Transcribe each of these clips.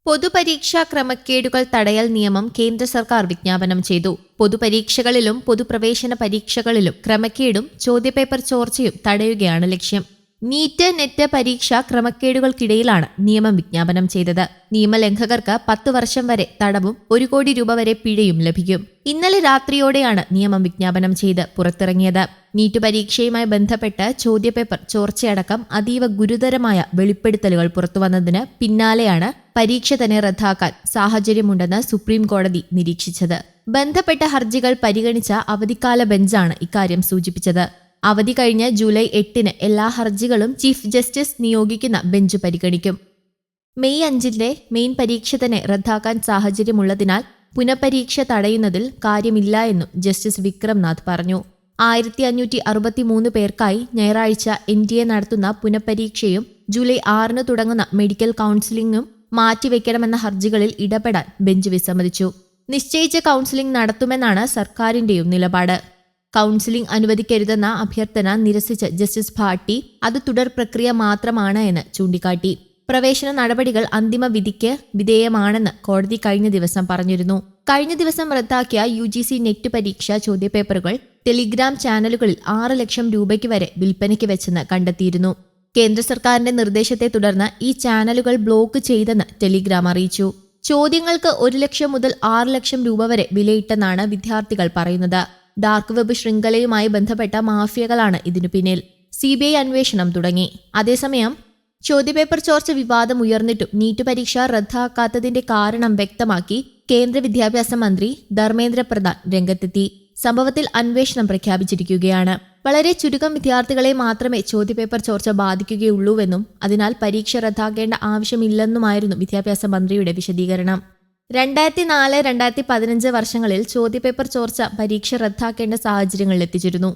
പൊതുപരീക്ഷാ ക്രമക്കേടുകൾ തടയൽ നിയമം കേന്ദ്ര സർക്കാർ വിജ്ഞാപനം ചെയ്തു. പൊതുപരീക്ഷകളിലും പൊതുപ്രവേശന പരീക്ഷകളിലും ക്രമക്കേടും ചോദ്യപേപ്പർ ചോർച്ചയും തടയുകയാണ് ലക്ഷ്യം. നീറ്റ്, നെറ്റ് പരീക്ഷാ ക്രമക്കേടുകൾക്കിടയിലാണ് നിയമം വിജ്ഞാപനം ചെയ്തത്. നിയമലംഘകർക്ക് 10 വർഷം വരെ തടവും 1 കോടി രൂപ വരെ പിഴയും ലഭിക്കും. ഇന്നലെ രാത്രിയോടെയാണ് നിയമം വിജ്ഞാപനം ചെയ്ത് പുറത്തിറങ്ങിയത്. നീറ്റ് പരീക്ഷയുമായി ബന്ധപ്പെട്ട് ചോദ്യപേപ്പർ ചോർച്ചയടക്കം അതീവ ഗുരുതരമായ വെളിപ്പെടുത്തലുകൾ പുറത്തുവന്നതിന് പിന്നാലെയാണ് പരീക്ഷ തന്നെ റദ്ദാക്കാൻ സാഹചര്യമുണ്ടെന്ന് സുപ്രീം കോടതി നിരീക്ഷിച്ചത്. ബന്ധപ്പെട്ട ഹർജികൾ പരിഗണിച്ച അവധിക്കാല ബെഞ്ചാണ് ഇക്കാര്യം സൂചിപ്പിച്ചത്. അവധി കഴിഞ്ഞ് ജൂലൈ 8-ന് എല്ലാ ഹർജികളും ചീഫ് ജസ്റ്റിസ് നിയോഗിക്കുന്ന ബെഞ്ച് പരിഗണിക്കും. മെയ് 5-ന്റെ മെയിൻ പരീക്ഷ തന്നെ റദ്ദാക്കാൻ സാഹചര്യമുള്ളതിനാൽ പുനഃപരീക്ഷ തടയുന്നതിൽ കാര്യമില്ല എന്നും ജസ്റ്റിസ് വിക്രംനാഥ് പറഞ്ഞു. 1563 പേർക്കായി ഞായറാഴ്ച NTA നടത്തുന്ന പുനഃപരീക്ഷയും ജൂലൈ 6-ന് തുടങ്ങുന്ന മെഡിക്കൽ കൌൺസിലിംഗും മാറ്റിവെക്കണമെന്ന ഹർജികളിൽ ഇടപെടാൻ ബെഞ്ച് വിസമ്മതിച്ചു. നിശ്ചയിച്ച കൌൺസിലിംഗ് നടത്തുമെന്നാണ് സർക്കാരിന്റെയും നിലപാട്. കൌൺസിലിംഗ് അനുവദിക്കരുതെന്ന അഭ്യർത്ഥന നിരസിച്ച ജസ്റ്റിസ് ഭാട്ടി അത് തുടർ പ്രക്രിയ മാത്രമാണ് എന്ന് ചൂണ്ടിക്കാട്ടി. പ്രവേശന നടപടികൾ അന്തിമ വിധിക്ക് വിധേയമാണെന്ന് കോടതി കഴിഞ്ഞ ദിവസം പറഞ്ഞിരുന്നു. കഴിഞ്ഞ ദിവസം റദ്ദാക്കിയ UGC നെറ്റ് പരീക്ഷാ ചോദ്യപേപ്പറുകൾ ടെലിഗ്രാം ചാനലുകളിൽ 6 ലക്ഷം രൂപയ്ക്ക് വരെ വിൽപ്പനയ്ക്ക് വെച്ചെന്ന് കണ്ടെത്തിയിരുന്നു. കേന്ദ്ര സർക്കാരിന്റെ നിർദ്ദേശത്തെ തുടർന്ന് ഈ ചാനലുകൾ ബ്ലോക്ക് ചെയ്തെന്ന് ടെലിഗ്രാം അറിയിച്ചു. ചോദ്യങ്ങൾക്ക് 1 ലക്ഷം മുതൽ 6 ലക്ഷം രൂപ വരെ വിലയിട്ടെന്നാണ് വിദ്യാർത്ഥികൾ പറയുന്നത്. ഡാർക്ക് വെബ് ശൃംഖലയുമായി ബന്ധപ്പെട്ട മാഫിയകളാണ് ഇതിനു പിന്നിൽ. CBI അന്വേഷണം തുടങ്ങി. അതേസമയം ചോദ്യപേപ്പർ ചോർച്ച വിവാദം ഉയർന്നിട്ടും നീറ്റ് പരീക്ഷ റദ്ദാക്കാത്തതിന്റെ കാരണം വ്യക്തമാക്കി കേന്ദ്ര വിദ്യാഭ്യാസ മന്ത്രി ധർമ്മേന്ദ്ര പ്രധാൻ രംഗത്തെത്തി. സംഭവത്തിൽ അന്വേഷണം പ്രഖ്യാപിച്ചിരിക്കുകയാണ്. വളരെ ചുരുക്കം വിദ്യാർത്ഥികളെ മാത്രമേ ചോദ്യപേപ്പർ ചോർച്ച ബാധിക്കുകയുള്ളൂവെന്നും അതിനാൽ പരീക്ഷ റദ്ദാക്കേണ്ട ആവശ്യമില്ലെന്നുമായിരുന്നു വിദ്യാഭ്യാസ മന്ത്രിയുടെ വിശദീകരണം. 2004-2015 വർഷങ്ങളിൽ ചോദ്യപേപ്പർ ചോർച്ച പരീക്ഷ റദ്ദാക്കേണ്ട സാഹചര്യങ്ങളിൽ എത്തിച്ചിരുന്നു.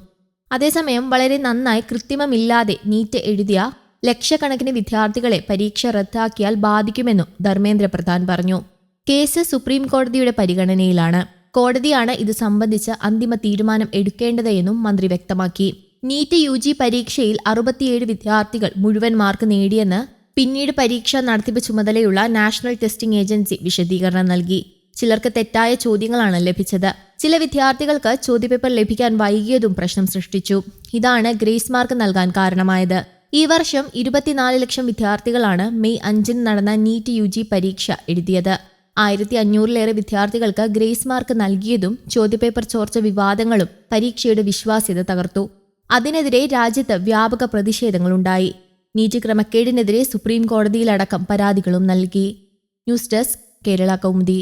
അതേസമയം വളരെ നന്നായി കൃത്രിമമില്ലാതെ നീറ്റ് എഴുതിയ ലക്ഷക്കണക്കിന് വിദ്യാർത്ഥികളെ പരീക്ഷ റദ്ദാക്കിയാൽ ബാധിക്കുമെന്നും ധർമ്മേന്ദ്ര പ്രധാൻ പറഞ്ഞു. കേസ് സുപ്രീം കോടതിയുടെ പരിഗണനയിലാണ്. കോടതിയാണ് ഇത് സംബന്ധിച്ച് അന്തിമ തീരുമാനം എടുക്കേണ്ടതെന്നും മന്ത്രി വ്യക്തമാക്കി. നീറ്റ് UG പരീക്ഷയിൽ 67 വിദ്യാർത്ഥികൾ മുഴുവൻ മാർക്ക് നേടിയെന്ന് പിന്നീട് പരീക്ഷ നടത്തിപ്പ് ചുമതലയുള്ള നാഷണൽ ടെസ്റ്റിംഗ് ഏജൻസി വിശദീകരണം നൽകി. ചിലർക്ക് തെറ്റായ ചോദ്യങ്ങളാണ് ലഭിച്ചത്. ചില വിദ്യാർത്ഥികൾക്ക് ചോദ്യപേപ്പർ ലഭിക്കാൻ വൈകിയതും പ്രശ്നം സൃഷ്ടിച്ചു. ഇതാണ് ഗ്രേസ് മാർക്ക് നൽകാൻ കാരണമായത്. ഈ വർഷം 24 ലക്ഷം വിദ്യാർത്ഥികളാണ് മെയ് 5-ന് നടന്ന നീറ്റ് UG പരീക്ഷ എഴുതിയത്. 1500-ലേറെ വിദ്യാർത്ഥികൾക്ക് ഗ്രേസ് മാർക്ക് നൽകിയതും ചോദ്യപേപ്പർ ചോർച്ച വിവാദങ്ങളും പരീക്ഷയുടെ വിശ്വാസ്യത തകർത്തു. അതിനെതിരെ രാജ്യത്ത് വ്യാപക പ്രതിഷേധങ്ങളുണ്ടായി. നീറ്റ് ക്രമക്കേടിനെതിരെ സുപ്രീം കോടതിയിലടക്കം പരാതികളും നൽകി. News desk, Kerala Kaumudi.